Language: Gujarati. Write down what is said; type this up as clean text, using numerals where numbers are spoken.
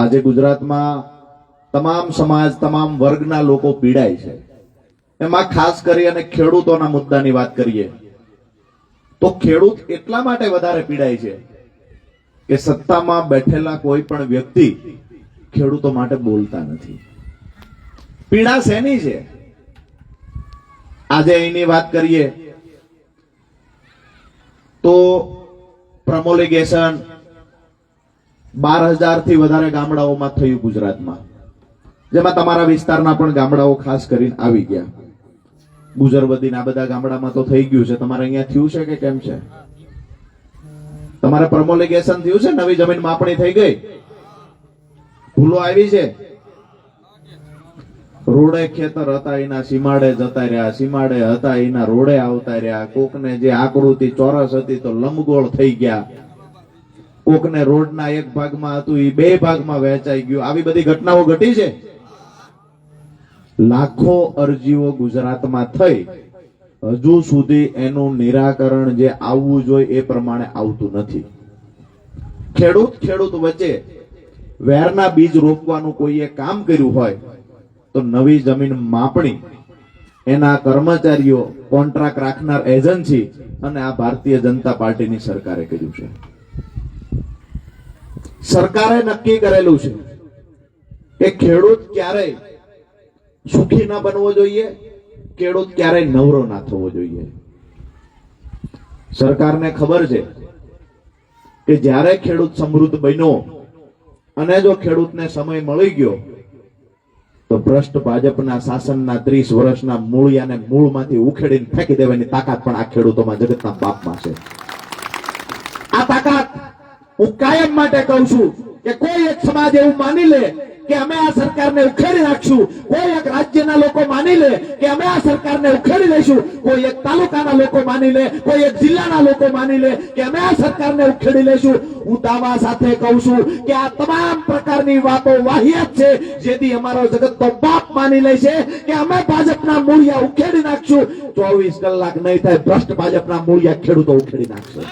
આજે ગુજરાતમાં તમામ સમાજ તમામ વર્ગના લોકો પીડાય છે। એમાં ખાસ કરી અને ખેડૂતોના મુદ્દાની વાત કરીએ તો ખેડૂત એટલા માટે વધારે પીડાય છે કે સત્તામાં બેઠેલા કોઈ પણ વ્યક્તિ ખેડૂતો માટે બોલતા નથી। પીડા શેની છે? આજે એની વાત કરીએ તો પ્રમોલિગેશન 12,000 થી વધારે ગામડાઓમાં થયું ગુજરાતમાં, જેમાં તમારા વિસ્તારના પણ ગામડાઓ ખાસ કરીને આવી ગયા। ગુજરવદીના બધા ગામડામાં તો થઈ ગયું છે, તમારે અહીંયા થયું છે કે કેમ છે? તમારે પ્રમોલિગેશન થયું છે? નવી જમીન માપણી થઈ ગઈ? ભૂલો આવી છે? રોડે ખેતર હતા એના સીમાડે જતા રહ્યા, સીમાડે હતા એના રોડે આવતા રહ્યા। કોકને જે આકૃતિ ચોરસ હતી તો લંબગોળ થઈ ગયા, કોકને રોડના એક ભાગમાં હતું એ બે ભાગમાં વહેંચાઈ ગયું। આવી બધી ઘટનાઓ ઘટી છે। લાખો અરજીઓ ગુજરાતમાં થઈ, હજુ સુધી એનું નિરાકરણ જે આવવું જોઈએ એ પ્રમાણે આવતું નથી। ખેડૂત વચ્ચે વેરના બીજ રોપવાનું કોઈએ કામ કર્યું હોય તો નવી જમીન માપણી એના કર્મચારીઓ, કોન્ટ્રાક્ટ રાખનાર એજન્સી અને આ ભારતીય જનતા પાર્ટીની સરકારે કર્યું છે। સરકારે નક્કી કરેલું છે કે ખેડૂત ક્યારેય સુખી ન બનવો જોઈએ, ખેડૂત ક્યારેય નવરો ના થવો જોઈએ। સરકારને ખબર છે કે જ્યારે ખેડૂત સમૃદ્ધ બન્યો અને જો ખેડૂતને સમય મળી ગયો તો ભ્રષ્ટ ભાજપના શાસનના 30 વર્ષના મૂળિયાને મૂળમાંથી ઉખેડીને ફેંકી દેવાની તાકાત પણ આ ખેડૂતોમાં, જગતના બાપમાં છે। આ તાકાત હું કાયમ માટે કહું છું કે કોઈ એક સમાજ એવું માની લે કે અમે આ સરકારને ઉખેડી નાખશું, કોઈ એક રાજ્યના લોકો માની લે કે અમે આ સરકારને ઉખેડી લઈશું, કોઈ એક તાલુકાના લોકો માની લે, કોઈ એક જિલ્લાના લોકો માની લે કે અમે આ સરકારને ઉખેડી લઈશું। હું દાવા સાથે કહું છું કે આ તમામ પ્રકારની વાતો વાહિયાત છે। જેથી અમારો જગતનો બાપ માની લે છે કે અમે ભાજપના મૂળિયા ઉખેડી નાખશું, 24 કલાક નહીં થાય ભ્રષ્ટ ભાજપના મૂળિયા ખેડૂતો ઉખેડી નાખશે।